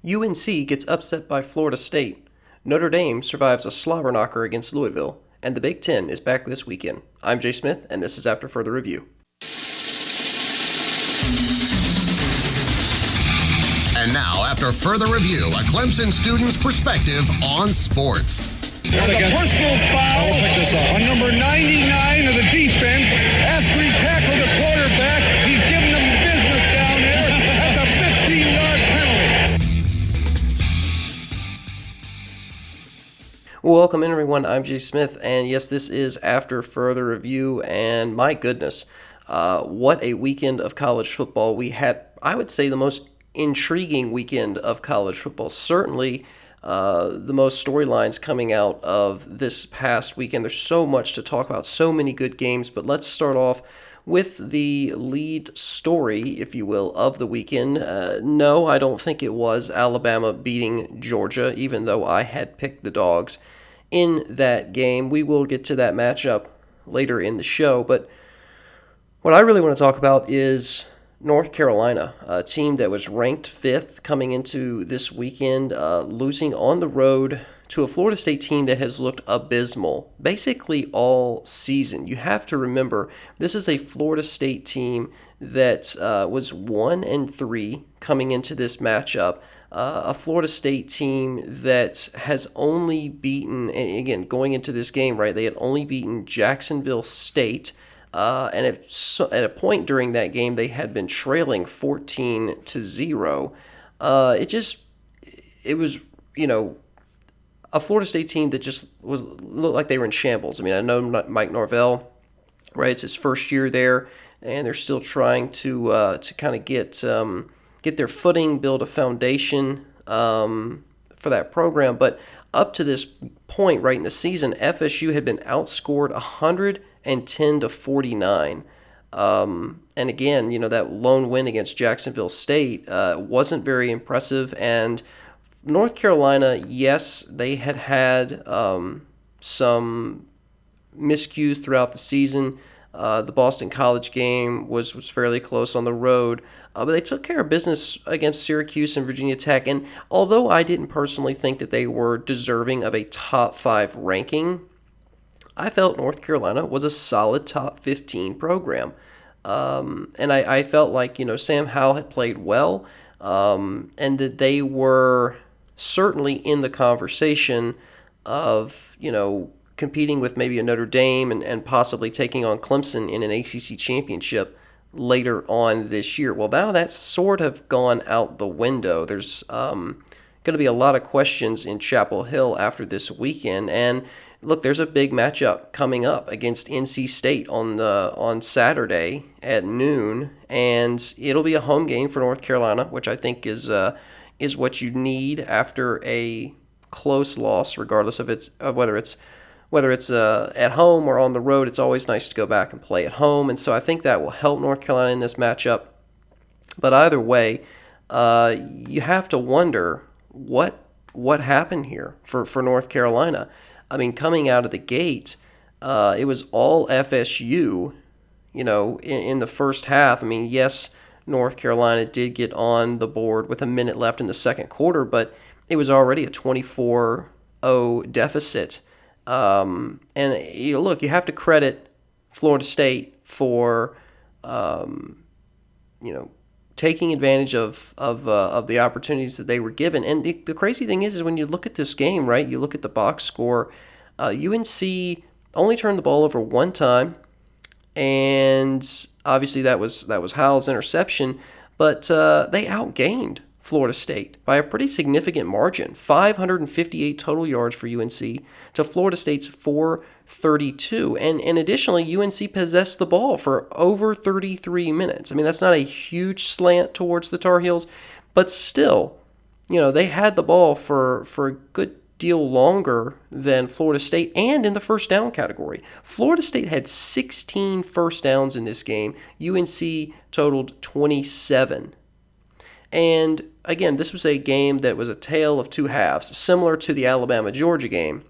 UNC gets upset by Florida State. Notre Dame survives a slobberknocker against Louisville. And the Big Ten is back this weekend. I'm Jay Smith, and this is After Further Review. And now, after further review, a Clemson student's perspective on sports. And a personal foul on number 99 of the defense. After he tackled the quarterback, he's giving them business down there. That's a 15-yard penalty. Welcome in, everyone. I'm Jay Smith, and yes, this is After Further Review, and my goodness, what a weekend of college football we had. I would say the most intriguing weekend of college football. Certainly the most storylines coming out of this past weekend. There's so much to talk about, so many good games, but let's start off with the lead story, if you will, of the weekend. No, I don't think it was Alabama beating Georgia, even though I had picked the Dogs in that game. We will get to that matchup later in the show, but what I really want to talk about is North Carolina, a team that was ranked 5th coming into this weekend, losing on the road to a Florida State team that has looked abysmal basically all season. You have to remember, this is a Florida State team that was 1-3 coming into this matchup. A Florida State team that has only beaten, and again, going into this game, right, they had only beaten Jacksonville State. And at a point during that game, they had been trailing 14-0. It was, a Florida State team that just looked like they were in shambles. I mean, I know Mike Norvell, right? It's his first year there, and they're still trying to kind of get their footing, build a foundation for that program. But up to this point, right in the season, FSU had been outscored 110-49. And again, that lone win against Jacksonville State wasn't very impressive. And North Carolina, yes, they had some miscues throughout the season. The Boston College game was fairly close on the road. But they took care of business against Syracuse and Virginia Tech. And although I didn't personally think that they were deserving of a top 5 ranking, I felt North Carolina was a solid top 15 program. And I felt like, Sam Howell had played well, and that they were certainly in the conversation of, competing with maybe a Notre Dame and possibly taking on Clemson in an ACC championship later on this year. Well, now that's sort of gone out the window. There's going to be a lot of questions in Chapel Hill after this weekend, and look, there's a big matchup coming up against NC State on Saturday at noon, and it'll be a home game for North Carolina, which I think is what you need after a close loss, regardless of whether it's at home or on the road. It's always nice to go back and play at home, and so I think that will help North Carolina in this matchup. But either way, you have to wonder what happened here for North Carolina. I mean, coming out of the gate, it was all FSU, in the first half. I mean, yes, North Carolina did get on the board with a minute left in the second quarter, but it was already a 24-0 deficit. And look, you have to credit Florida State for, taking advantage of the opportunities that they were given. And the crazy thing is when you look at this game, right, you look at the box score, UNC only turned the ball over one time, and obviously that was Howell's interception, but they outgained Florida State by a pretty significant margin, 558 total yards for UNC to Florida State's 432. And additionally, UNC possessed the ball for over 33 minutes. I mean, that's not a huge slant towards the Tar Heels, but still, they had the ball for a good deal longer than Florida State, and in the first down category. Florida State had 16 first downs in this game. UNC totaled 27. And again, this was a game that was a tale of two halves, similar to the Alabama-Georgia game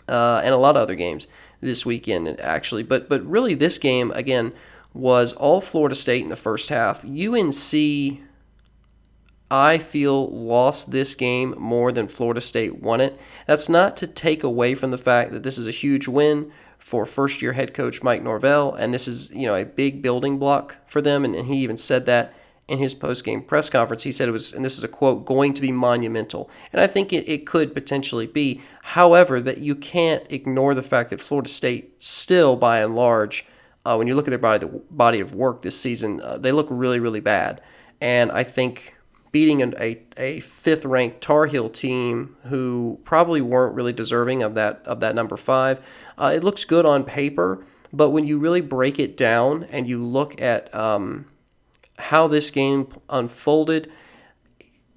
and a lot of other games this weekend, actually. But really, this game, again, was all Florida State in the first half. UNC, I feel lost this game more than Florida State won it. That's not to take away from the fact that this is a huge win for first-year head coach Mike Norvell, and this is, a big building block for them, and he even said that in his post-game press conference. He said it was, and this is a quote, going to be monumental. And I think it could potentially be. However, that you can't ignore the fact that Florida State still, by and large, when you look at their body of work this season, they look really, really bad. And I think beating a fifth-ranked Tar Heel team who probably weren't really deserving of that number 5, it looks good on paper. But when you really break it down and you look at how this game unfolded,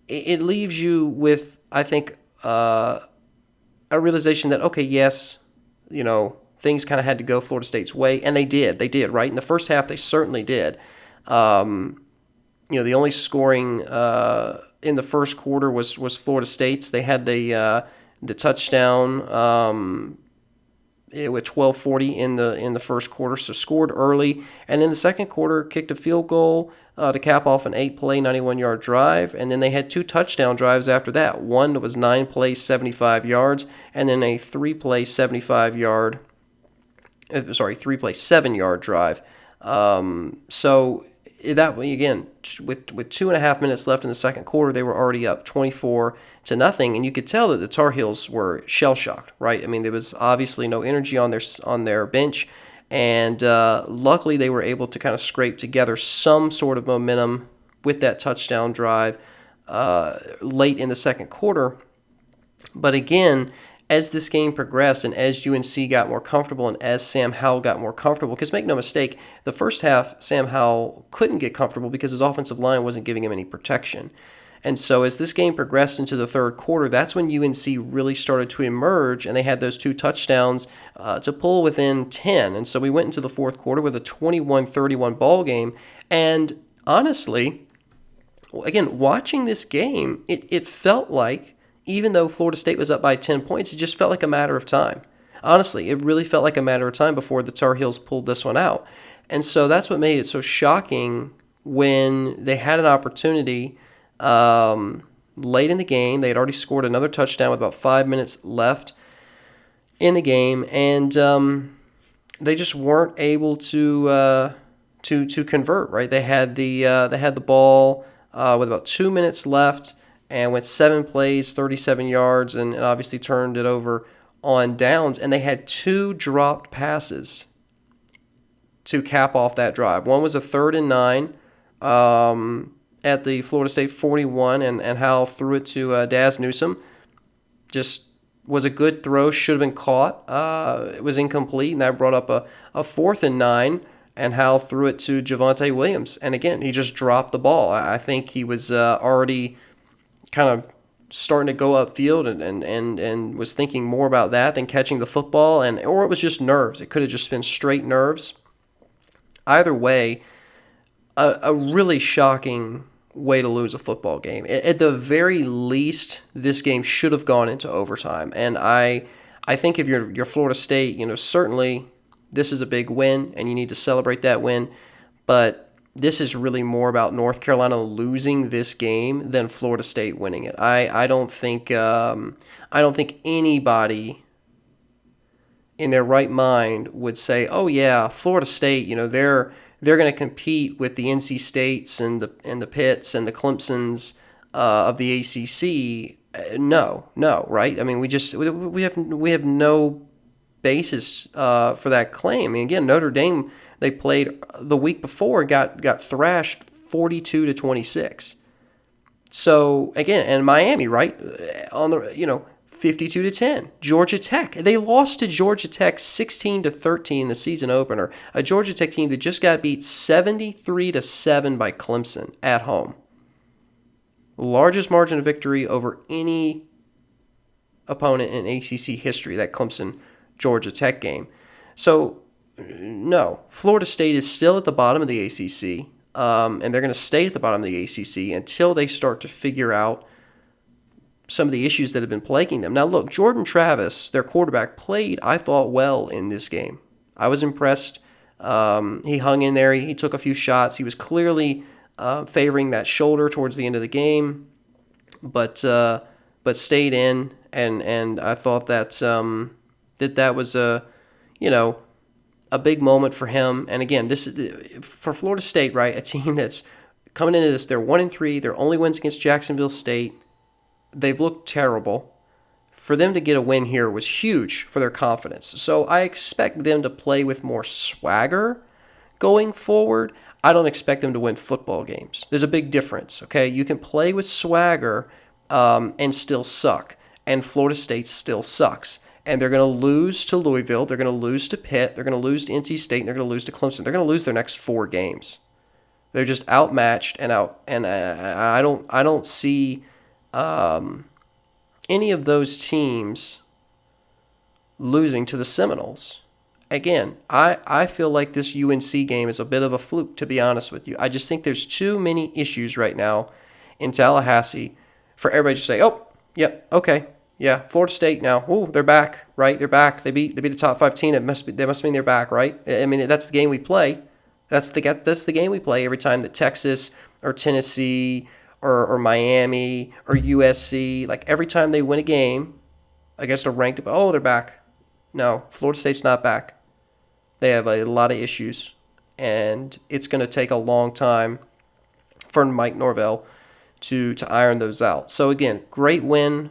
it leaves you with, I think, a realization that, okay, yes, things kind of had to go Florida State's way, and they did, right? In the first half, they certainly did. The only scoring in the first quarter was Florida State's. They had the touchdown with 12:40 in the first quarter, so scored early, and then the second quarter kicked a field goal to cap off an 8-play, 91-yard drive, and then they had 2 touchdown drives after that. One that was 9 plays, 75 yards, and then a 3-play, 7-yard drive. So that way, again, with 2.5 minutes left in the second quarter, they were already up 24-0, and you could tell that the Tar Heels were shell-shocked, right? I mean, there was obviously no energy on their bench, and luckily they were able to kind of scrape together some sort of momentum with that touchdown drive late in the second quarter. But again, as this game progressed and as UNC got more comfortable and as Sam Howell got more comfortable, because make no mistake, the first half, Sam Howell couldn't get comfortable because his offensive line wasn't giving him any protection. And so as this game progressed into the third quarter, that's when UNC really started to emerge, and they had those 2 touchdowns to pull within 10. And so we went into the fourth quarter with a 21-31 ball game. And honestly, again, watching this game, it felt like, even though Florida State was up by 10 points, it just felt like a matter of time. Honestly, it really felt like a matter of time before the Tar Heels pulled this one out. And so that's what made it so shocking when they had an opportunity late in the game. They had already scored another touchdown with about 5 minutes left in the game, and they just weren't able to convert. Right? They had the ball with about 2 minutes left and went 7 plays, 37 yards, and obviously turned it over on downs. And they had 2 dropped passes to cap off that drive. One was a 3rd and 9 at the Florida State 41, and Howell threw it to Daz Newsome. Just was a good throw, should have been caught. It was incomplete, and that brought up a 4th and 9, and Howell threw it to Javonte Williams. And again, he just dropped the ball. I think he was already kind of starting to go upfield and was thinking more about that than catching the football, or it was just nerves. It could have just been straight nerves. Either way, a really shocking way to lose a football game. At the very least, this game should have gone into overtime. And I think if you're Florida State, certainly this is a big win, and you need to celebrate that win. But this is really more about North Carolina losing this game than Florida State winning it. I don't think anybody in their right mind would say, "Oh yeah, Florida State, they're going to compete with the NC States and the Pitts and the Clemsons of the ACC." No, right? I mean, we have no basis for that claim. I mean, again, Notre Dame, they played the week before, got thrashed 42-26. So again, and Miami, right, on the 52-10. Georgia Tech, they lost to Georgia Tech 16-13 in the season opener. A Georgia Tech team that just got beat 73-7 by Clemson at home. Largest margin of victory over any opponent in ACC history, that Clemson-Georgia Tech game. So, no, Florida State is still at the bottom of the ACC, and they're going to stay at the bottom of the ACC until they start to figure out some of the issues that have been plaguing them. Now, look, Jordan Travis, their quarterback, played, I thought, well in this game. I was impressed. He hung in there. He took a few shots. He was clearly favoring that shoulder towards the end of the game, but stayed in, and I thought that that was a big moment for him. And again, this is for Florida State, right? A team that's coming into this, they're 1-3. Their only wins against Jacksonville State. They've looked terrible. For them to get a win here was huge for their confidence. So I expect them to play with more swagger going forward. I don't expect them to win football games. There's a big difference, okay? You can play with swagger and still suck. And Florida State still sucks. And they're going to lose to Louisville. They're going to lose to Pitt. They're going to lose to NC State. And they're going to lose to Clemson. They're going to lose their next 4 games. They're just outmatched and out. And I don't see any of those teams losing to the Seminoles. Again, I feel like this UNC game is a bit of a fluke, to be honest with you. I just think there's too many issues right now in Tallahassee for everybody to say, oh, yep, okay, yeah, Florida State now, ooh, they're back, right? They're back. They beat a top 5 team. That must mean they're back, right? I mean, that's the game we play. That's the game we play every time that Texas or Tennessee or Miami or USC, like every time they win a game against a ranked, oh, they're back. No, Florida State's not back. They have a lot of issues, and it's going to take a long time for Mike Norvell to iron those out. So again, great win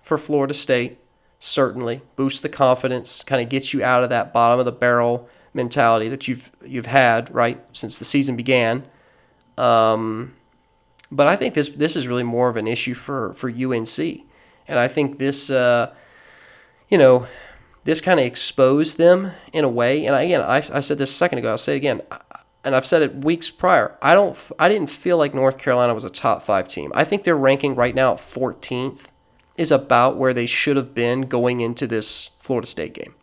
for Florida State, certainly boosts the confidence, kind of gets you out of that bottom of the barrel mentality that you've had right since the season began. But I think this is really more of an issue for UNC, and I think this this kind of exposed them in a way. And I said this a second ago. I'll say it again, and I've said it weeks prior. I didn't feel like North Carolina was a top 5 team. I think their ranking right now at 14th is about where they should have been going into this Florida State game.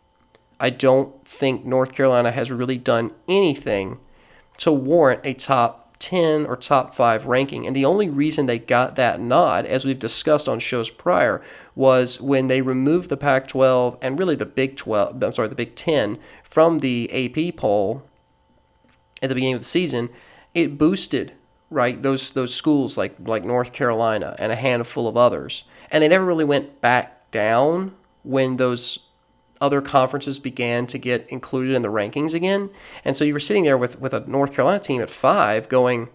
I don't think North Carolina has really done anything to warrant a top 10 or top 5 ranking. And the only reason they got that nod, as we've discussed on shows prior, was when they removed the Pac-12 and really the Big 10 from the AP poll at the beginning of the season. It boosted, right, those schools like North Carolina and a handful of others. And they never really went back down when those other conferences began to get included in the rankings again. And so you were sitting there with a North Carolina team at 5 going,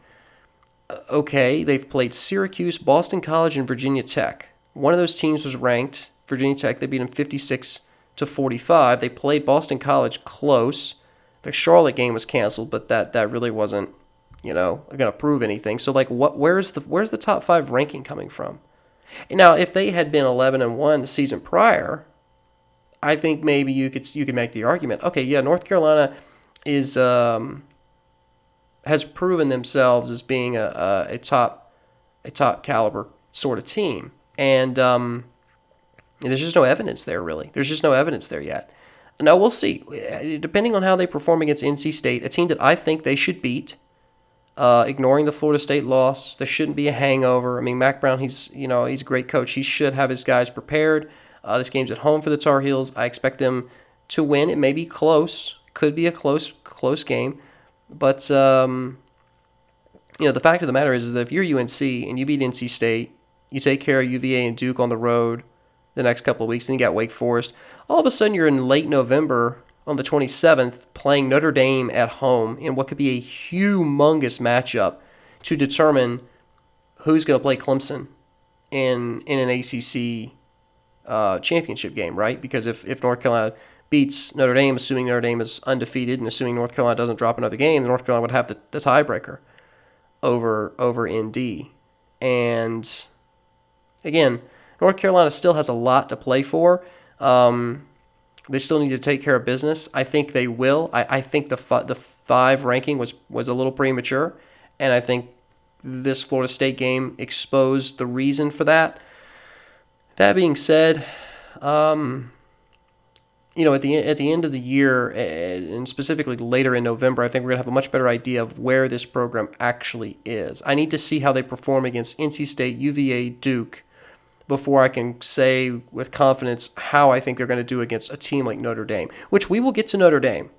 okay, they've played Syracuse, Boston College, and Virginia Tech. One of those teams was ranked, Virginia Tech. They beat them 56-45. They played Boston College close. The Charlotte game was canceled, but that really wasn't, going to prove anything. So like, where's the top 5 ranking coming from? Now, if they had been 11-1 the season prior, I think maybe you could make the argument. Okay, yeah, North Carolina has proven themselves as being a top caliber sort of team, and there's just no evidence there really. There's just no evidence there yet. Now we'll see, depending on how they perform against NC State, a team that I think they should beat. Ignoring the Florida State loss, there shouldn't be a hangover. I mean, Mac Brown, he's a great coach. He should have his guys prepared. This game's at home for the Tar Heels. I expect them to win. It may be close. Could be a close game. But, the fact of the matter is that if you're UNC and you beat NC State, you take care of UVA and Duke on the road the next couple of weeks, then you got Wake Forest. All of a sudden, you're in late November on the 27th playing Notre Dame at home in what could be a humongous matchup to determine who's going to play Clemson in an ACC championship game, right? Because if North Carolina beats Notre Dame, assuming Notre Dame is undefeated and assuming North Carolina doesn't drop another game, then North Carolina would have the tiebreaker over ND. And again, North Carolina still has a lot to play for. They still need to take care of business. I think they will. I think the 5 ranking was a little premature, and I think this Florida State game exposed the reason for that. That being said, at the end of the year, and specifically later in November, I think we're going to have a much better idea of where this program actually is. I need to see how they perform against NC State, UVA, Duke, before I can say with confidence how I think they're going to do against a team like Notre Dame, which we will get to Notre Dame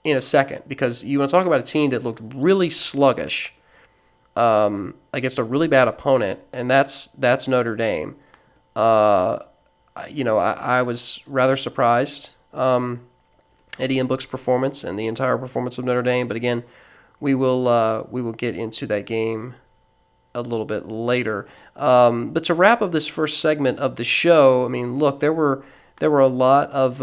in a second, because you want to talk about a team that looked really sluggish against a really bad opponent, and that's Notre Dame. I was rather surprised at Ian Book's performance and the entire performance of Notre Dame. But again, we will get into that game a little bit later. But to wrap up this first segment of the show, I mean, look, there were a lot of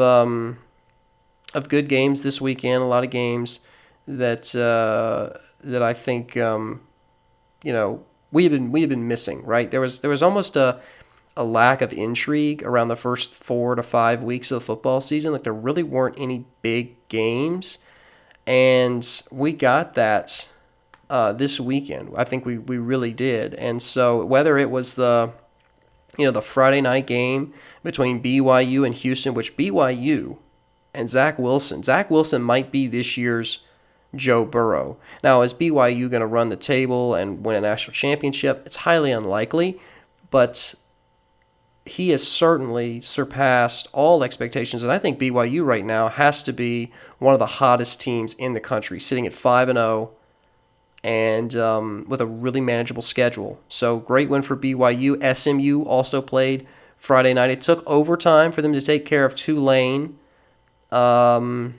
good games this weekend. A lot of games that I think we had been missing. Right, there was almost a lack of intrigue around the first 4 to 5 weeks of the football season. Like, there really weren't any big games, and we got that this weekend. I think we really did. And so whether it was the Friday night game between BYU and Houston, which BYU and Zach Wilson might be this year's Joe Burrow. Now, is BYU going to run the table and win a national championship? It's highly unlikely, but he has certainly surpassed all expectations, and I think BYU right now has to be one of the hottest teams in the country, sitting at 5-0 and with a really manageable schedule. So great win for BYU. SMU also played Friday night. It took overtime for them to take care of Tulane, but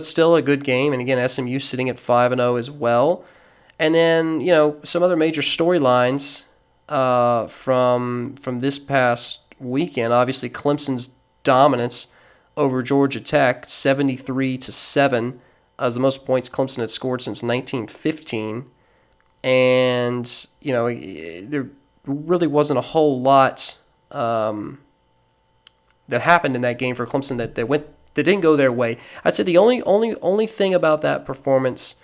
still a good game. And again, SMU sitting at 5-0 as well. And then, some other major storylines from this past weekend. Obviously, Clemson's dominance over Georgia Tech, 73-7, as the most points Clemson had scored since 1915. And there really wasn't a whole lot that happened in that game for Clemson that didn't go their way. I'd say the only thing about that performance,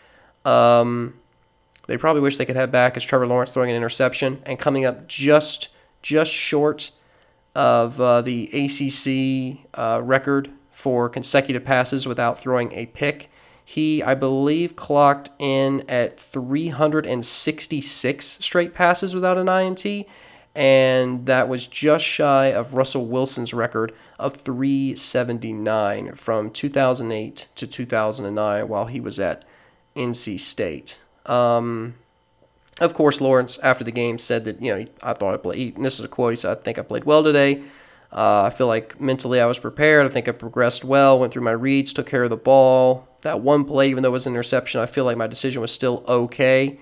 they probably wish they could have back, is Trevor Lawrence throwing an interception and coming up just short of the ACC record for consecutive passes without throwing a pick. He, I believe, clocked in at 366 straight passes without an INT, and that was just shy of Russell Wilson's record of 379 from 2008 to 2009 while he was at NC State. Of course, Lawrence, after the game, said that, I thought I played, and this is a quote, he said, "I think I played well today. I feel like mentally I was prepared. I think I progressed well, went through my reads, took care of the ball. That one play, even though it was an interception, I feel like my decision was still okay."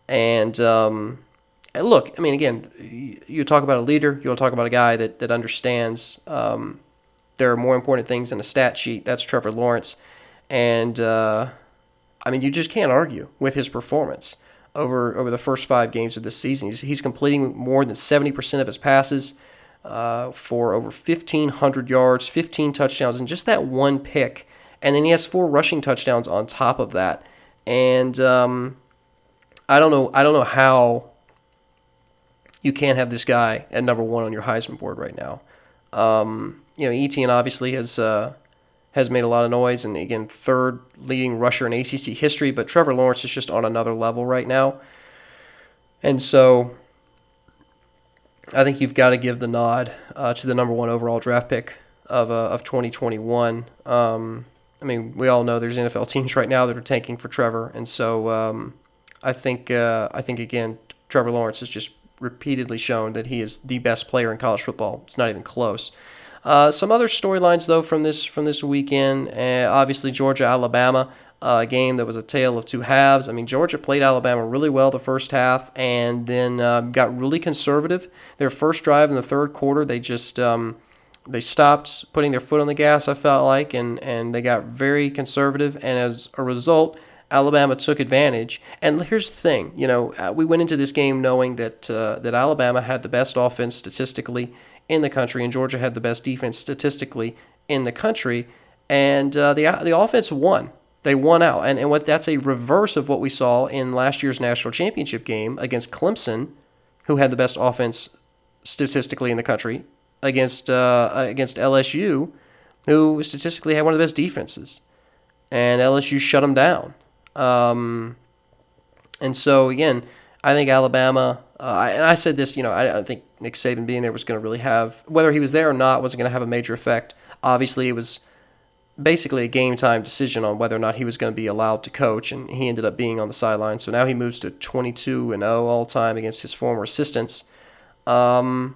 And look, I mean, again, you talk about a leader, you want to talk about a guy that understands there are more important things than a stat sheet. That's Trevor Lawrence. And, you just can't argue with his performance over the first 5 games of this season. He's completing more than 70% of his passes for over 1,500 yards, 15 touchdowns, and just that one pick. And then he has 4 rushing touchdowns on top of that. And I don't know how you can't have this guy at number 1 on your Heisman board right now. Etienne obviously has made a lot of noise, and again, 3rd leading rusher in ACC history, but Trevor Lawrence is just on another level right now. And so I think you've got to give the nod to the number 1 overall draft pick of 2021. We all know there's NFL teams right now that are tanking for Trevor, and so I think again, Trevor Lawrence has just repeatedly shown that he is the best player in college football. It's not even close. Some other storylines, though, from this weekend. Obviously, Georgia-Alabama, a game that was a tale of two halves. Georgia played Alabama really well the first half and then got really conservative. Their first drive in the third quarter, they just they stopped putting their foot on the gas, I felt like, and they got very conservative. And as a result, Alabama took advantage. And here's the thing, we went into this game knowing that Alabama had the best offense statistically in the country, and Georgia had the best defense statistically in the country, and the offense won. They won out, and that's a reverse of what we saw in last year's national championship game against Clemson, who had the best offense statistically in the country, against LSU, who statistically had one of the best defenses, and LSU shut them down. And so again, I think Alabama. And I said this, I don't think Nick Saban being there was going to really have, whether he was there or not, wasn't going to have a major effect. Obviously, it was basically a game time decision on whether or not he was going to be allowed to coach, and he ended up being on the sideline. So now he moves to 22-0 all time against his former assistants. I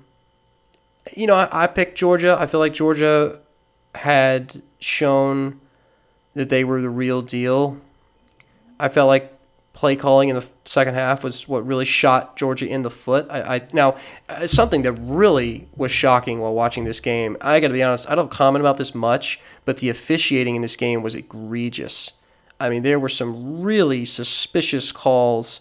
picked Georgia. I feel like Georgia had shown that they were the real deal. I felt like play calling in the second half was what really shot Georgia in the foot. Now, something that really was shocking while watching this game, I got to be honest, I don't comment about this much, but the officiating in this game was egregious. I mean, there were some really suspicious calls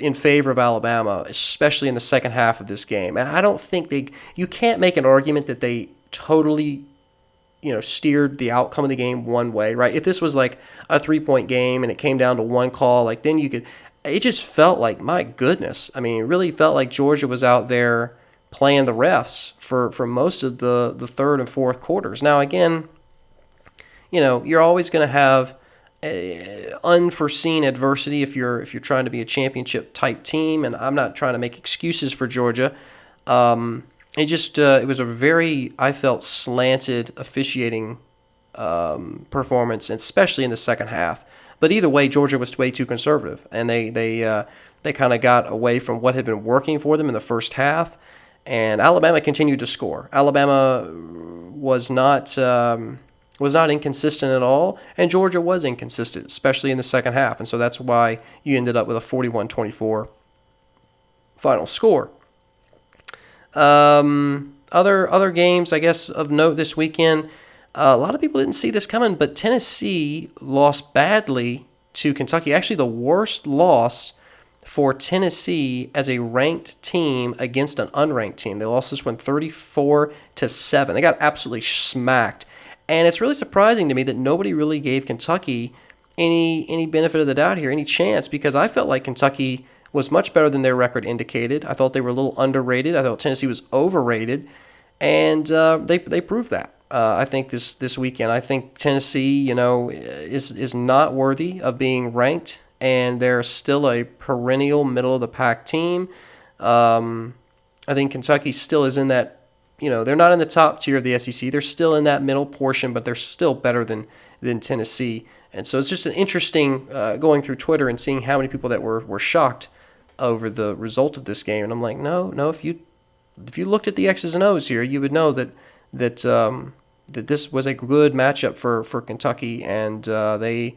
in favor of Alabama, especially in the second half of this game. And I don't think you can't make an argument that they totally steered the outcome of the game one way, right? If this was like a 3-point game and it came down to one call, like then it just felt like, my goodness. I mean, it really felt like Georgia was out there playing the refs for most of the third and fourth quarters. Now, again, you're always going to have unforeseen adversity if you're trying to be a championship type team, and I'm not trying to make excuses for Georgia. It was a very, I felt, slanted officiating performance, especially in the second half. But either way, Georgia was way too conservative, and they kind of got away from what had been working for them in the first half. And Alabama continued to score. Alabama was not inconsistent at all, and Georgia was inconsistent, especially in the second half. And so that's why you ended up with a 41-24 final score. Other games, I guess, of note this weekend, a lot of people didn't see this coming, but Tennessee lost badly to Kentucky. Actually, the worst loss for Tennessee as a ranked team against an unranked team. They lost this one 34-7. They got absolutely smacked. And it's really surprising to me that nobody really gave Kentucky any benefit of the doubt here, any chance, because I felt like Kentucky was much better than their record indicated. I thought they were a little underrated. I thought Tennessee was overrated, and they proved that. I think this weekend. I think Tennessee, is not worthy of being ranked, and they're still a perennial middle of the pack team. I think Kentucky still is in that. They're not in the top tier of the SEC. They're still in that middle portion, but they're still better than Tennessee. And so it's just an interesting going through Twitter and seeing how many people that were shocked over the result of this game. And I'm like, no, if you looked at the X's and O's here, you would know that this was a good matchup for Kentucky, and they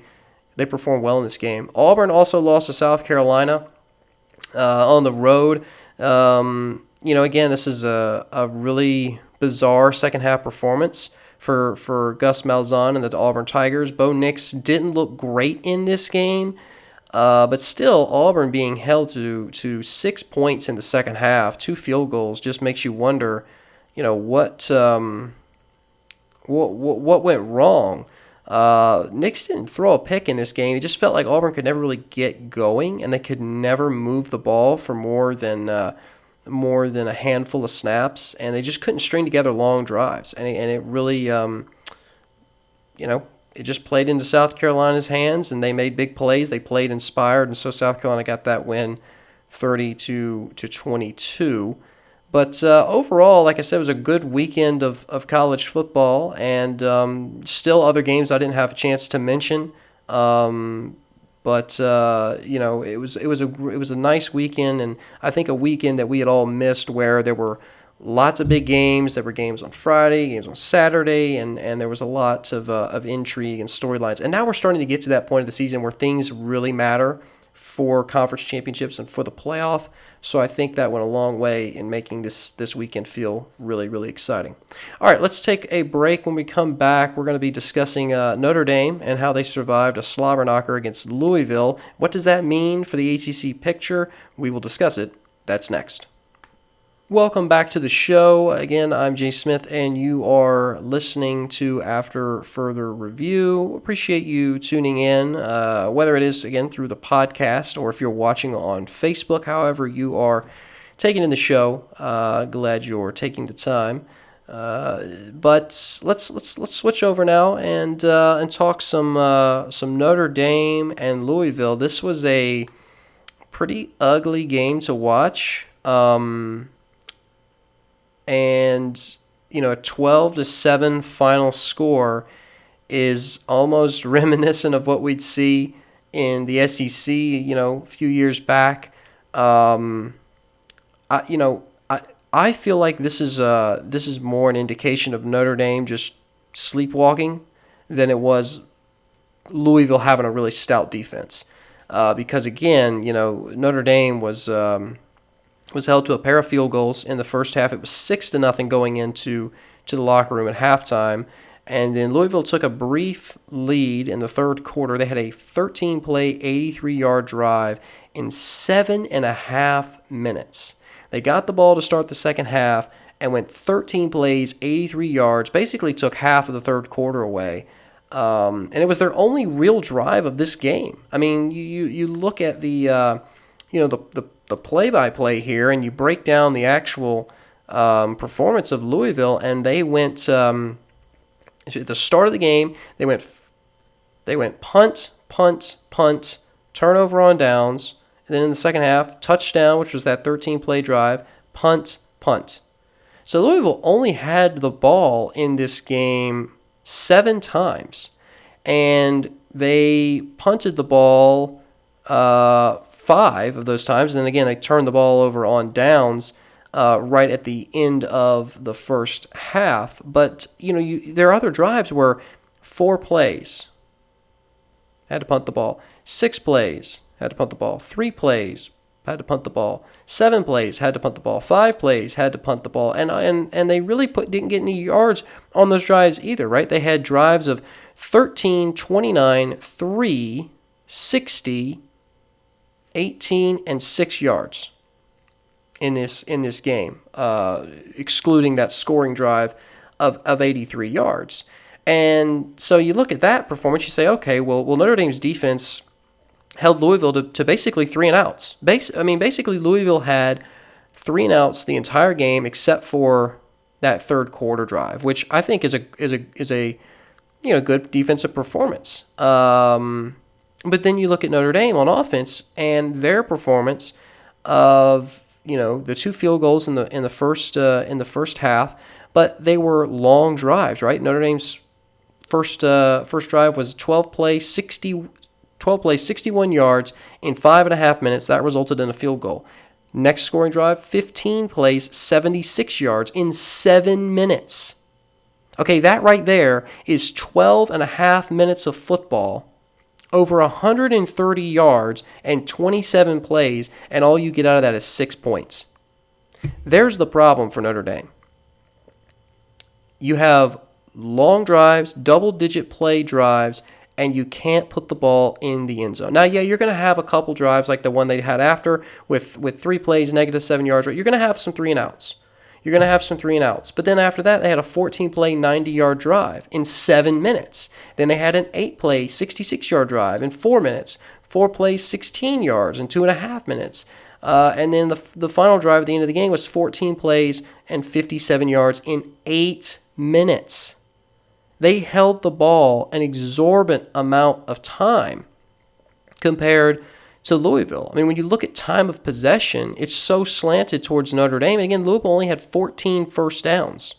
performed well in this game. Auburn also lost to South Carolina on the road. Again, this is a really bizarre second half performance for Gus Malzahn and the Auburn Tigers. Bo Nix didn't look great in this game. But still, Auburn being held to 6 points in the second half, 2 field goals, just makes you wonder, what went wrong. Nix didn't throw a pick in this game. It just felt like Auburn could never really get going, and they could never move the ball for more than a handful of snaps, and they just couldn't string together long drives. And it really, it just played into South Carolina's hands, and they made big plays. They played inspired, and so South Carolina got that win 30-22. But overall, like I said, it was a good weekend of college football, and still other games I didn't have a chance to mention. But it was a nice weekend, and I think a weekend that we had all missed, where there were lots of big games. There were games on Friday, games on Saturday, and there was a lot of intrigue and storylines. And now we're starting to get to that point of the season where things really matter for conference championships and for the playoff. So I think that went a long way in making this weekend feel really, really exciting. All right, let's take a break. When we come back, we're going to be discussing Notre Dame and how they survived a slobberknocker against Louisville. What does that mean for the ACC picture? We will discuss it. That's next. Welcome back to the show. Again, I'm Jay Smith, and you are listening to After Further Review. Appreciate you tuning in, whether it is, again, through the podcast or if you're watching on Facebook, however you are taking in the show. Glad you're taking the time. But let's switch over now and talk some Notre Dame and Louisville. This was a pretty ugly game to watch. And, a 12-7 final score is almost reminiscent of what we'd see in the SEC, a few years back. I feel like this is more an indication of Notre Dame just sleepwalking than it was Louisville having a really stout defense. Because again, Notre Dame was held to a pair of field goals in the first half. It was 6-0 going into the locker room at halftime. And then Louisville took a brief lead in the third quarter. They had a 13-play, 83-yard drive in 7.5 minutes. They got the ball to start the second half and went 13 plays, 83 yards, basically took half of the third quarter away. And it was their only real drive of this game. I mean, you look at the play-by-play here, and you break down the actual performance of Louisville, and they went at the start of the game. They went punt, punt, punt, turnover on downs, and then in the second half, touchdown, which was that 13-play drive, punt, punt. So Louisville only had the ball in this game 7 times, and they punted the ball 5 of those times, and then again they turned the ball over on downs right at the end of the first half. But there are other drives where 4 plays had to punt the ball, 6 plays had to punt the ball, 3 plays had to punt the ball, 7 plays had to punt the ball, 5 plays had to punt the ball, and they really didn't get any yards on those drives either, right? They had drives of 13, 29, 3, 60, 18, and 6 yards in this game, excluding that scoring drive of 83 yards. And so you look at that performance, you say, okay, well Notre Dame's defense held Louisville to basically 3 and outs. Basically Louisville had 3 and outs the entire game except for that third quarter drive, which I think is a good defensive performance. But then you look at Notre Dame on offense and their performance of the 2 field goals in the first half, but they were long drives, right? Notre Dame's first drive was 12 plays, 61 yards in 5.5 minutes. That resulted in a field goal. Next scoring drive, 15 plays, 76 yards in 7 minutes. Okay, that right there is 12.5 minutes of football, over 130 yards and 27 plays, and all you get out of that is 6 points. There's the problem for Notre Dame. You have long drives, double-digit play drives, and you can't put the ball in the end zone. Now, yeah, you're going to have a couple drives like the one they had after with 3 plays, -7 yards. Right? You're going to have some 3 and outs. But then after that, they had a 14-play, 90-yard drive in 7 minutes. Then they had an 8-play, 66-yard drive in 4 minutes. 4 plays, 16 yards in 2.5 minutes. And then the final drive at the end of the game was 14 plays and 57 yards in 8 minutes. They held the ball an exorbitant amount of time compared to Louisville. I mean, when you look at time of possession, it's so slanted towards Notre Dame. And again, Louisville only had 14 first downs.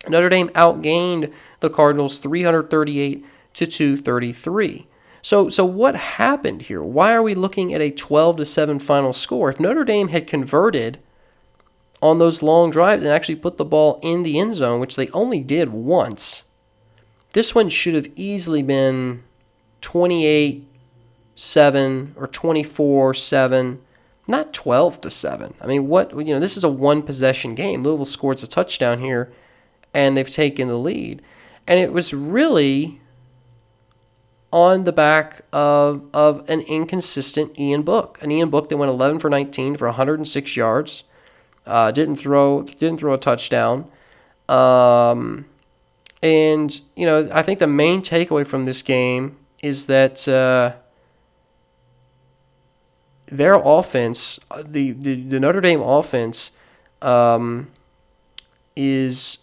Notre Dame outgained the Cardinals 338 to 233. So what happened here? Why are we looking at a 12-7 final score? If Notre Dame had converted on those long drives and actually put the ball in the end zone, which they only did once, this one should have easily been 28-7 or 24-7, not 12-7. I mean, this is a one-possession game. Louisville scores a touchdown here, and they've taken the lead. And it was really on the back of an inconsistent Ian Book. An Ian Book that went 11 for 19 for 106 yards. Didn't throw a touchdown. And, I think the main takeaway from this game is that their offense, the Notre Dame offense, is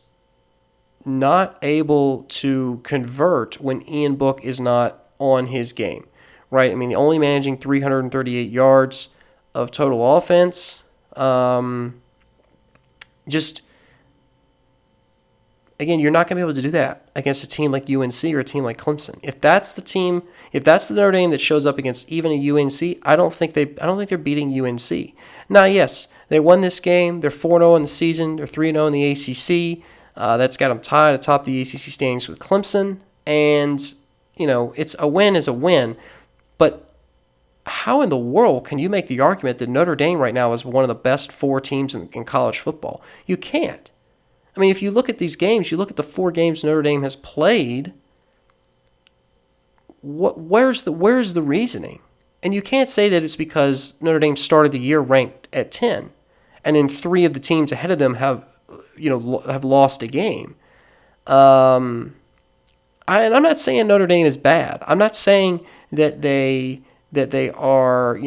not able to convert when Ian Book is not on his game, right? I mean, only managing 338 yards of total offense. again, you're not going to be able to do that against a team like UNC or a team like Clemson. If that's the Notre Dame that shows up against even a UNC, I don't think they're beating UNC. Now, yes, they won this game. They're 4-0 in the season. They're 3-0 in the ACC. That's got them tied atop the ACC standings with Clemson. And, it's a win is a win. But how in the world can you make the argument that Notre Dame right now is one of the best 4 teams in college football? You can't. I mean, if you look at these games, you look at the 4 games Notre Dame has played, where's the reasoning? And you can't say that it's because Notre Dame started the year ranked at 10, and then 3 of the teams ahead of them have lost a game. And I'm not saying Notre Dame is bad. I'm not saying that they are,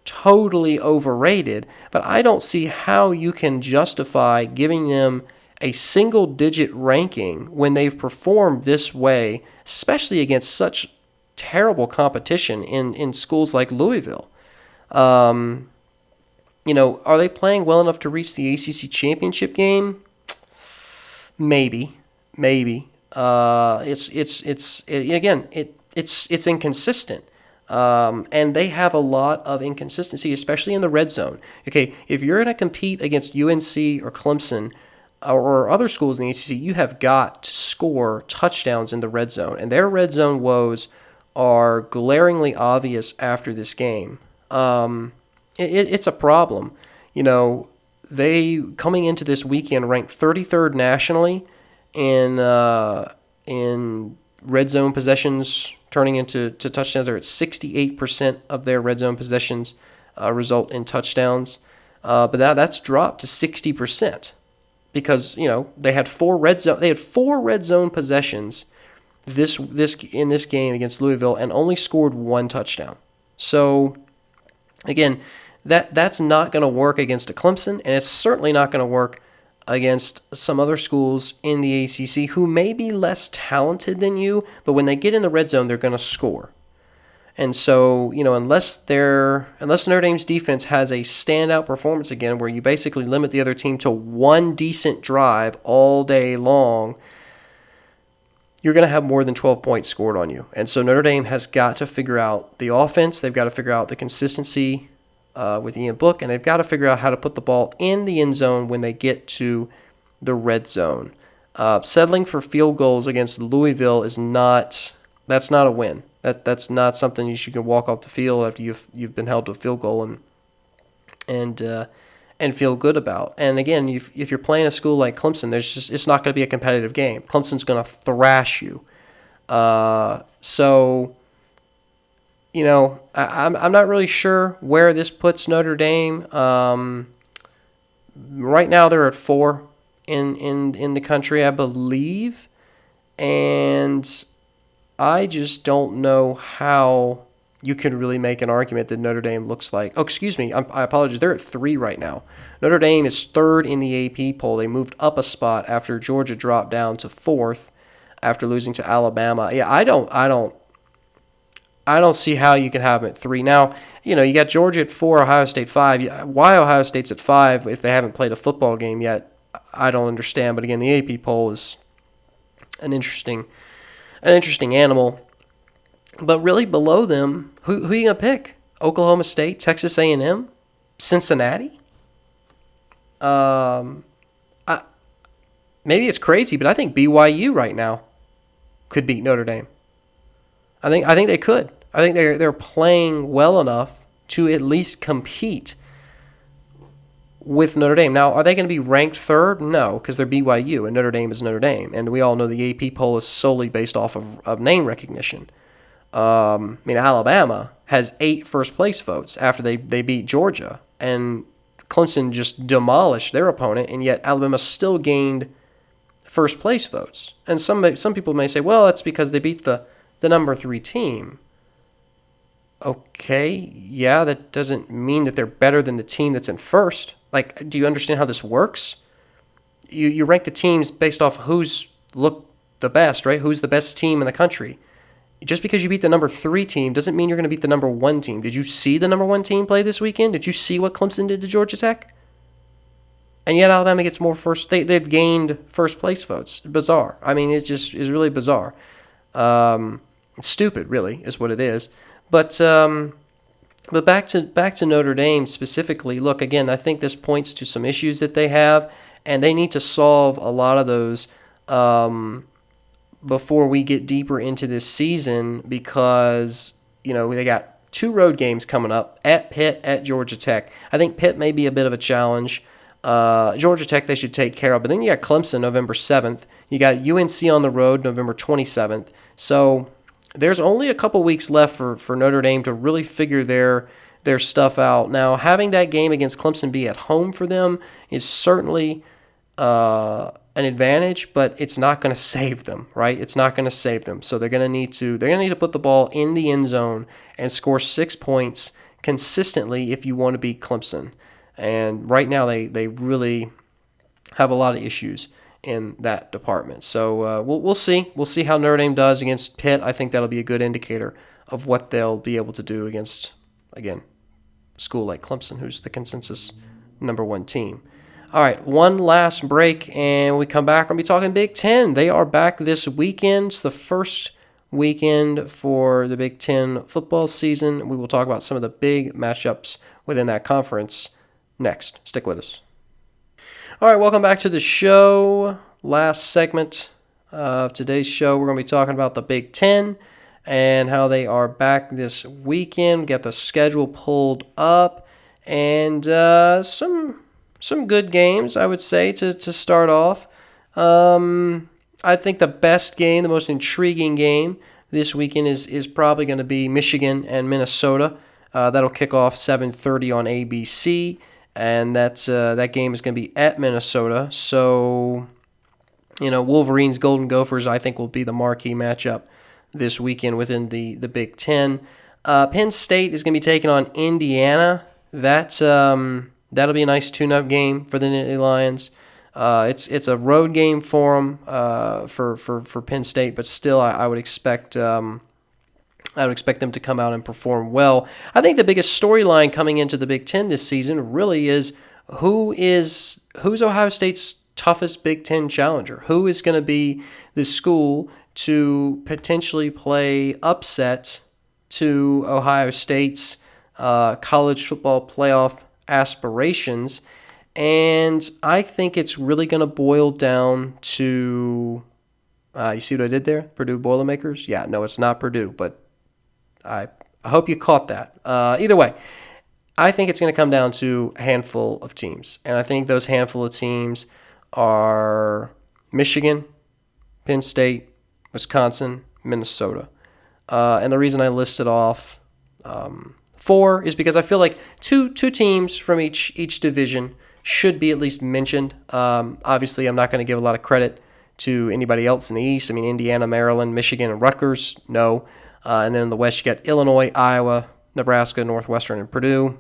totally overrated, but I don't see how you can justify giving them a single-digit ranking when they've performed this way, especially against such terrible competition in schools like Louisville. Are they playing well enough to reach the ACC championship game? Maybe. It's inconsistent. And they have a lot of inconsistency, especially in the red zone. Okay, if you're going to compete against UNC or Clemson or other schools in the ACC, you have got to score touchdowns in the red zone. And their red zone woes are glaringly obvious after this game. It's a problem. They, coming into this weekend, ranked 33rd nationally in red zone possessions turning into touchdowns. They're at 68% of their red zone possessions result in touchdowns. But that's dropped to 60% because, they had 4 red zone possessions in this game against Louisville and only scored 1 touchdown. So again, that's not going to work against a Clemson, and it's certainly not going to work against some other schools in the ACC who may be less talented than you, but when they get in the red zone, they're going to score. And so, unless Notre Dame's defense has a standout performance again where you basically limit the other team to 1 decent drive all day long, you're going to have more than 12 points scored on you. And so Notre Dame has got to figure out the offense. They've got to figure out the consistency with Ian Book, and they've got to figure out how to put the ball in the end zone when they get to the red zone. Settling for field goals against Louisville that's not a win. That's not something you can walk off the field after you've been held to a field goal and feel good about. And again, if you're playing a school like Clemson, it's not going to be a competitive game. Clemson's going to thrash you. I'm not really sure where this puts Notre Dame. Right now they're at 4 in the country, I believe, and I just don't know how you can really make an argument that Notre Dame looks like. Oh, excuse me, I apologize. They're at 3 right now. Notre Dame is 3rd in the AP poll. They moved up a spot after Georgia dropped down to 4th after losing to Alabama. Yeah, I don't see how you can have them at 3. Now, you got Georgia at 4, Ohio State 5. Why Ohio State's at 5 if they haven't played a football game yet, I don't understand. But again, the AP poll is an interesting animal. But really below them, who are you going to pick? Oklahoma State, Texas A&M, Cincinnati? Maybe it's crazy, but I think BYU right now could beat Notre Dame. I think they could. I think they're playing well enough to at least compete with Notre Dame. Now, are they going to be ranked 3rd? No, because they're BYU, and Notre Dame is Notre Dame. And we all know the AP poll is solely based off of name recognition. Alabama has 8 first-place votes after they beat Georgia, and Clemson just demolished their opponent, and yet Alabama still gained first-place votes. And some people may say, well, that's because they beat the number 3 team. Okay, yeah, that doesn't mean that they're better than the team that's in first. Like, do you understand how this works? You rank the teams based off who's looked the best, right? Who's the best team in the country. Just because you beat the number 3 team doesn't mean you're going to beat the number 1 team. Did you see the number 1 team play this weekend? Did you see what Clemson did to Georgia Tech? and yet Alabama gets more first. They've gained first place votes. Bizarre. I mean, it just is really bizarre. It's stupid, really, is what it is. But back to Notre Dame specifically. Look, again, I think this points to some issues that they have, and they need to solve a lot of those before we get deeper into this season, because they got 2 road games coming up at Pitt, at Georgia Tech. I think Pitt may be a bit of a challenge. Georgia Tech they should take care of, but then you got Clemson November 7th. You got UNC on the road November 27th. So there's only a couple weeks left for Notre Dame to really figure their stuff out. Now, having that game against Clemson be at home for them is certainly an advantage, but it's not going to save them, right? It's not going to save them. So they're going to need to put the ball in the end zone and score 6 points consistently if you want to beat Clemson. And right now they really have a lot of issues in that department. So we'll see. We'll see how Notre Dame does against Pitt. I think that'll be a good indicator of what they'll be able to do against, again, a school like Clemson, who's the consensus number 1 team. All right, one last break, and when we come back, we're going to be talking Big Ten. They are back this weekend. It's the first weekend for the Big Ten football season. We will talk about some of the big matchups within that conference next. Stick with us. All right, welcome back to the show. Last segment of today's show, we're going to be talking about the Big Ten and how they are back this weekend. We got the schedule pulled up, and some good games, I would say, to start off. I think the best game, the most intriguing game this weekend is probably going to be Michigan and Minnesota. That'll kick off 7:30 on ABC, and that game is going to be at Minnesota. So, Wolverines, Golden Gophers, I think will be the marquee matchup this weekend within the Big Ten. Penn State is going to be taking on Indiana. That'll be a nice tune-up game for the Nittany Lions. It's a road game for them for Penn State, but still I would expect them to come out and perform well. I think the biggest storyline coming into the Big Ten this season really is who's Ohio State's toughest Big Ten challenger. Who is going to be the school to potentially play upset to Ohio State's college football playoff aspirations? And I think it's really going to boil down to, you see what I did there? Purdue Boilermakers? Yeah, no, it's not Purdue, but I hope you caught that. Either way, I think it's going to come down to a handful of teams. And I think those handful of teams are Michigan, Penn State, Wisconsin, Minnesota. And the reason I listed off 4 is because I feel like two teams from each division should be at least mentioned. Obviously, I'm not going to give a lot of credit to anybody else in the East. I mean, Indiana, Maryland, Michigan, and Rutgers, no. And then in the West, you got Illinois, Iowa, Nebraska, Northwestern, and Purdue.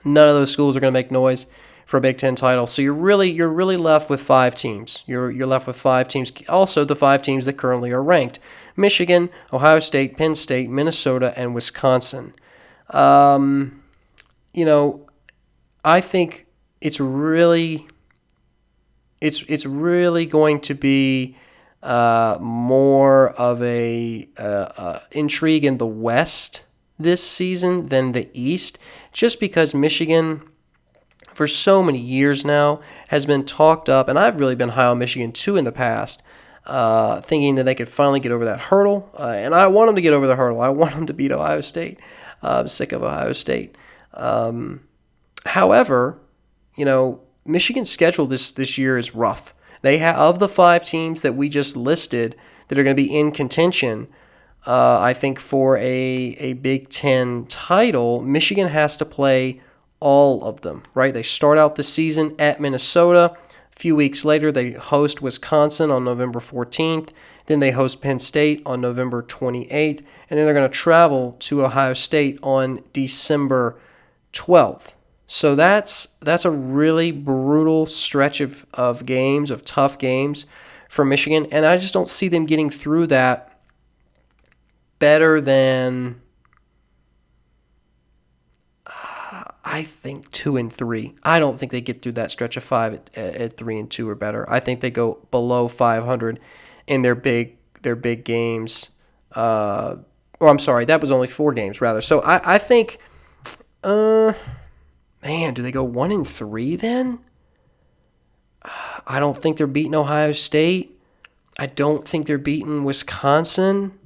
None of those schools are going to make noise for a Big Ten title. So you're really left with 5 teams. You're left with 5 teams. Also, the 5 teams that currently are ranked: Michigan, Ohio State, Penn State, Minnesota, and Wisconsin. I think it's really going to be more of a intrigue in the West this season than the East, just because Michigan, for so many years now, has been talked up, and I've really been high on Michigan too in the past, thinking that they could finally get over that hurdle, and I want them to get over the hurdle. I want them to beat Ohio State. I'm sick of Ohio State. However, Michigan's schedule this year is rough. They have, of the 5 teams that we just listed that are going to be in contention, I think for a Big Ten title, Michigan has to play all of them, right? They start out the season at Minnesota. A few weeks later, they host Wisconsin on November 14th. Then they host Penn State on November 28th. And then they're going to travel to Ohio State on December 12th. So that's a really brutal stretch of games, of tough games for Michigan. And I just don't see them getting through that better than... I think 2-3. I don't think they get through that stretch of 5 at 3-2 or better. I think they go below 500 in their big games. Or I'm sorry, that was only 4 games rather. So I think, man, do they go 1-3 then? I don't think they're beating Ohio State. I don't think they're beating Wisconsin.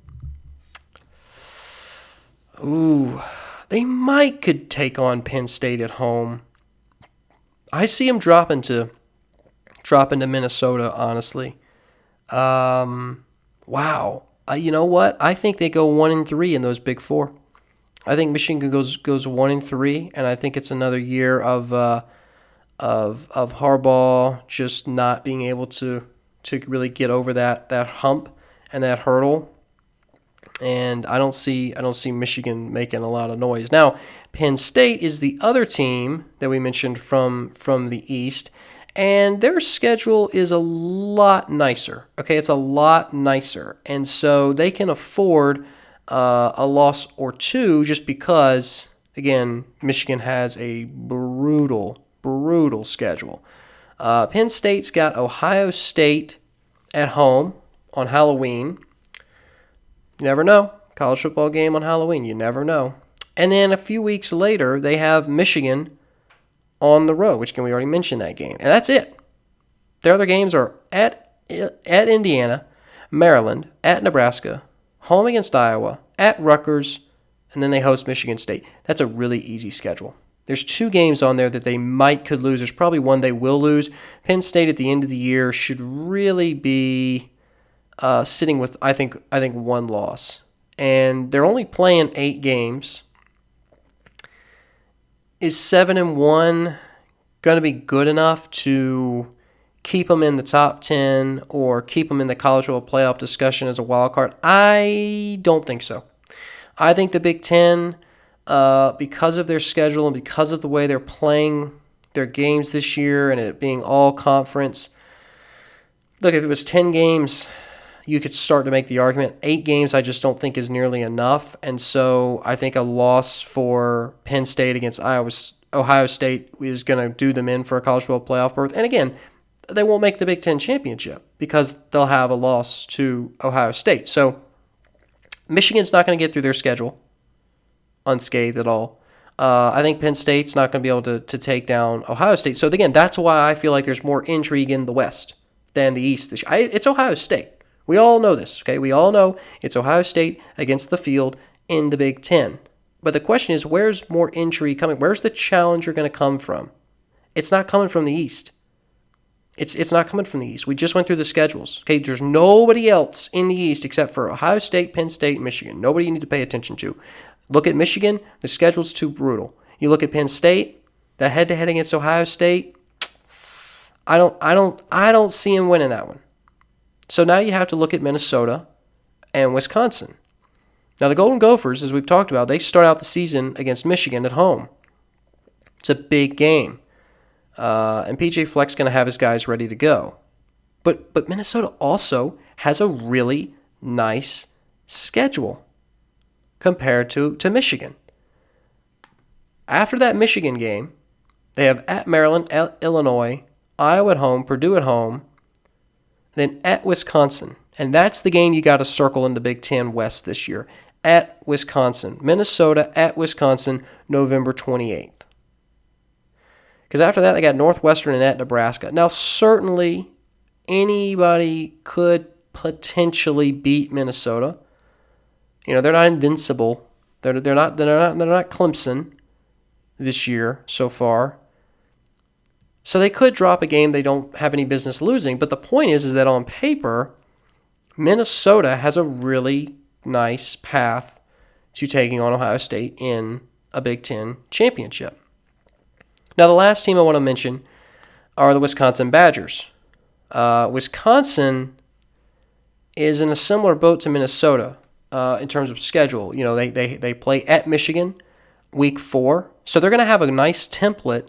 Ooh, they could take on Penn State at home. I see them dropping to Minnesota, honestly. Wow. You know what? I think they go 1-3 in those Big Four. I think Michigan goes 1-3, and I think it's another year of Harbaugh just not being able to really get over that hump and that hurdle. And I don't see Michigan making a lot of noise. Now, Penn State is the other team that we mentioned from the East, and their schedule is a lot nicer. Okay, it's a lot nicer, and so they can afford a loss or two just because, again, Michigan has a brutal schedule. Penn State's got Ohio State at home on Halloween. You never know. College football game on Halloween. You never know. And then a few weeks later, they have Michigan on the road, which we already mentioned that game. And that's it. Their other games are at Indiana, Maryland, at Nebraska, home against Iowa, at Rutgers, and then they host Michigan State. That's a really easy schedule. There's 2 games on there that they could lose. There's probably one they will lose. Penn State at the end of the year should really be sitting with, I think 1 loss. And they're only playing 8 games. Is 7-1 going to be good enough to keep them in the top 10 or keep them in the college football playoff discussion as a wild card? I don't think so. I think the Big Ten, because of their schedule and because of the way they're playing their games this year and it being all conference, look, if it was 10 games, you could start to make the argument. 8 games I just don't think is nearly enough. And so I think a loss for Penn State against Ohio State is going to do them in for a college football playoff berth. And again, they won't make the Big Ten championship because they'll have a loss to Ohio State. So Michigan's not going to get through their schedule unscathed at all. I think Penn State's not going to be able to take down Ohio State. So again, that's why I feel like there's more intrigue in the West than the East this year. It's Ohio State. We all know this, okay? We all know it's Ohio State against the field in the Big Ten. But the question is, where's more intrigue coming? Where's the challenger going to come from? It's not coming from the East. It's not coming from the East. We just went through the schedules. Okay, there's nobody else in the East except for Ohio State, Penn State, Michigan. Nobody you need to pay attention to. Look at Michigan, the schedule's too brutal. You look at Penn State, that head-to-head against Ohio State, I don't see him winning that one. So now you have to look at Minnesota and Wisconsin. Now the Golden Gophers, as we've talked about, they start out the season against Michigan at home. It's a big game. And PJ Fleck's going to have his guys ready to go. But Minnesota also has a really nice schedule compared to Michigan. After that Michigan game, they have at Maryland, at Illinois, Iowa at home, Purdue at home, then at Wisconsin. And that's the game you got to circle in the Big Ten West this year. At Wisconsin. Minnesota at Wisconsin, November 28th. Because after that, they got Northwestern and at Nebraska. Now, certainly, anybody could potentially beat Minnesota. You know, they're not invincible. They're not Clemson this year so far. So they could drop a game they don't have any business losing. But the point is that on paper, Minnesota has a really nice path to taking on Ohio State in a Big Ten championship. Now, the last team I want to mention are the Wisconsin Badgers. Wisconsin is in a similar boat to Minnesota in terms of schedule. You know, they play at Michigan week 4. So they're going to have a nice template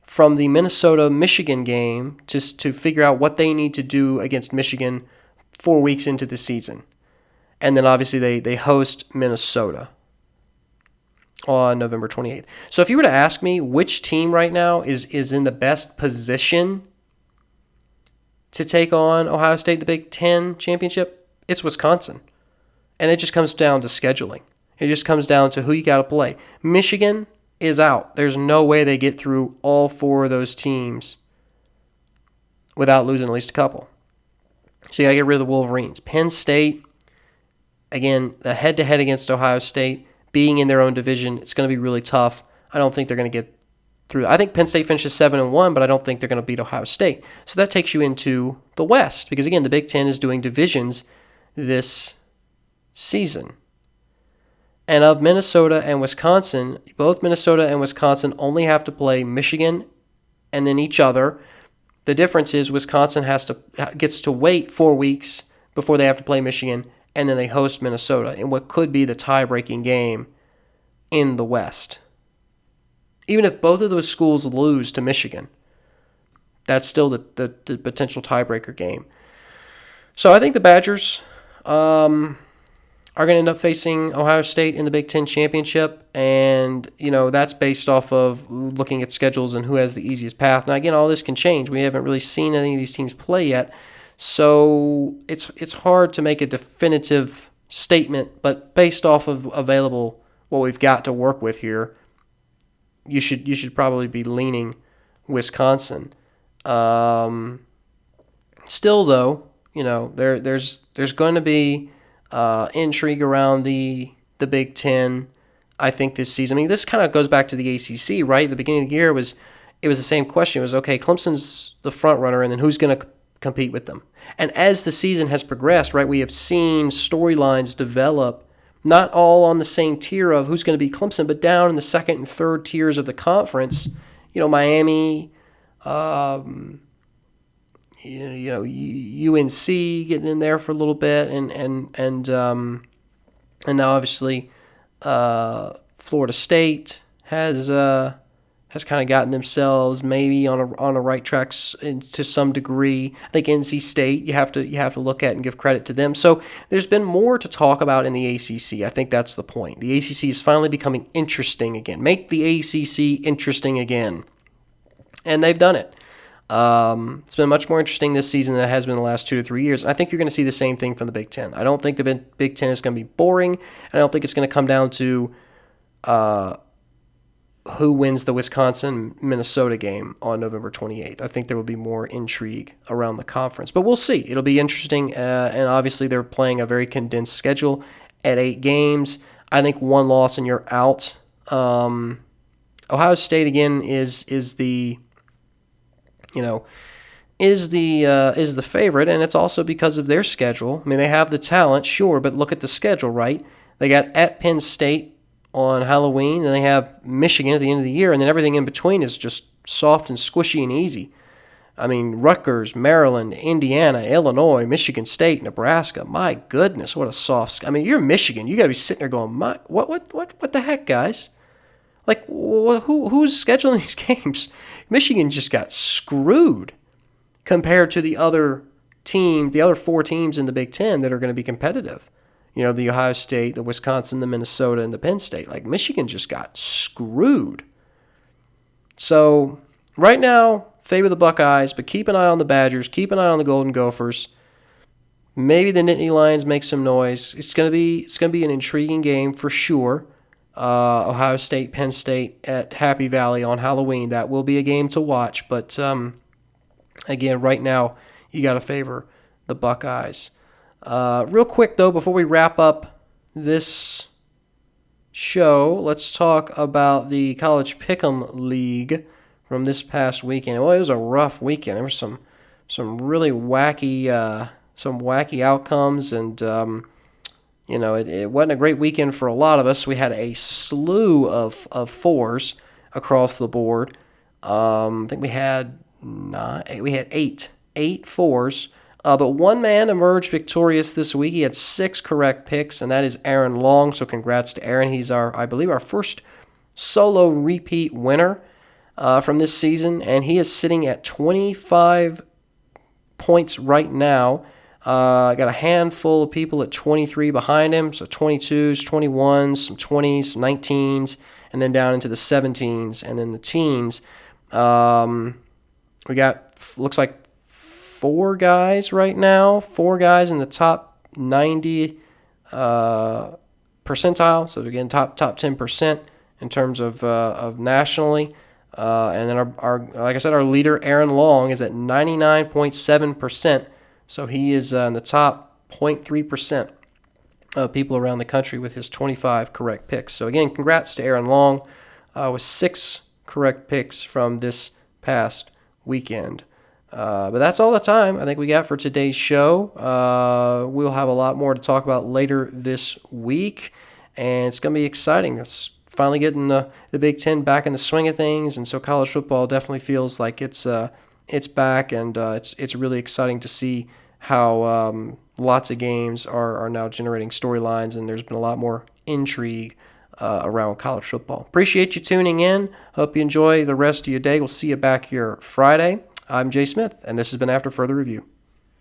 from the Minnesota-Michigan game to figure out what they need to do against Michigan 4 weeks into the season. And then obviously they host Minnesota. on November 28th. So if you were to ask me which team right now is in the best position to take on Ohio State in the Big Ten championship, it's Wisconsin. And it just comes down to scheduling. It just comes down to who you got to play. Michigan is out. There's no way they get through all four of those teams without losing at least a couple. So you got to get rid of the Wolverines. Penn State, again, the head-to-head against Ohio State, being in their own division, it's going to be really tough. I don't think they're going to get through. I think Penn State finishes 7-1, but I don't think they're going to beat Ohio State. So that takes you into the West, because again, the Big Ten is doing divisions this season. And of Minnesota and Wisconsin, both Minnesota and Wisconsin only have to play Michigan and then each other. The difference is Wisconsin gets to wait 4 weeks before they have to play Michigan, and then they host Minnesota in what could be the tie-breaking game in the West. Even if both of those schools lose to Michigan, that's still the potential tiebreaker game. So I think the Badgers are going to end up facing Ohio State in the Big Ten championship, and that's based off of looking at schedules and who has the easiest path. Now again, all this can change. We haven't really seen any of these teams play yet, so it's hard to make a definitive statement. But based off of available what we've got to work with here, you should probably be leaning Wisconsin. Still though, there's going to be intrigue around the Big Ten, I think, this season. I mean, this kind of goes back to the ACC, right? At the beginning of the year, it was the same question. It was, okay, Clemson's the front runner, and then who's going to compete with them? And as the season has progressed, right, we have seen storylines develop, not all on the same tier of who's going to be Clemson, but down in the second and third tiers of the conference. Miami, UNC getting in there for a little bit, and now obviously Florida State has kind of gotten themselves maybe on a right track to some degree. I think NC State you have to look at and give credit to them. So there's been more to talk about in the ACC. I think that's the point. The ACC is finally becoming interesting again. Make the ACC interesting again, and they've done it. It's been much more interesting this season than it has been the last 2 to 3 years. And I think you're going to see the same thing from the Big Ten. I don't think the Big Ten is going to be boring, and I don't think it's going to come down to who wins the Wisconsin-Minnesota game on November 28th. I think there will be more intrigue around the conference. But we'll see. It'll be interesting, and obviously they're playing a very condensed schedule at 8 games. I think one loss and you're out. Ohio State, again, is the favorite, and it's also because of their schedule. I mean, they have the talent, sure, but look at the schedule, right? They got at Penn State on Halloween, and they have Michigan at the end of the year, and then everything in between is just soft and squishy and easy. I mean, Rutgers, Maryland, Indiana, Illinois, Michigan State, Nebraska. My goodness, what a soft. I mean, you're Michigan. You got to be sitting there going, what the heck, guys? Like, who's scheduling these games? Michigan just got screwed compared to the other 4 teams in the Big Ten that are going to be competitive. The Ohio State, the Wisconsin, the Minnesota, and the Penn State. Like, Michigan just got screwed. So, right now, favor the Buckeyes, but keep an eye on the Badgers. Keep an eye on the Golden Gophers. Maybe the Nittany Lions make some noise. It's going to be an intriguing game for sure. Ohio State, Penn State at Happy Valley on Halloween. That will be a game to watch. But, again, right now, you got to favor the Buckeyes. Real quick, though, before we wrap up this show, let's talk about the College Pick'em League from this past weekend. Well, it was a rough weekend. There were some really wacky outcomes, and it wasn't a great weekend for a lot of us. We had a slew of 4s across the board. I think we had 8 4s. But one man emerged victorious this week. He had 6 correct picks, and that is Aaron Long. So congrats to Aaron. He's I believe our first solo repeat winner from this season, and he is sitting at 25 points right now. Got a handful of people at 23 behind him, so 22s, 21s, some 20s, some 19s, and then down into the 17s, and then the teens. We got, looks like 4 guys right now, 4 guys in the top 90 percentile, so again, top 10% in terms of nationally. And then our like I said, our leader, Aaron Long, is at 99.7%. So he is in the top 0.3% of people around the country with his 25 correct picks. So again, congrats to Aaron Long with 6 correct picks from this past weekend. But that's all the time I think we got for today's show. We'll have a lot more to talk about later this week, and it's going to be exciting. It's finally getting the Big Ten back in the swing of things, and so college football definitely feels like it's back, and it's really exciting to see how lots of games are now generating storylines, and there's been a lot more intrigue around college football. Appreciate you tuning in. Hope you enjoy the rest of your day. We'll see you back here Friday. I'm Jay Smith, and this has been After Further Review.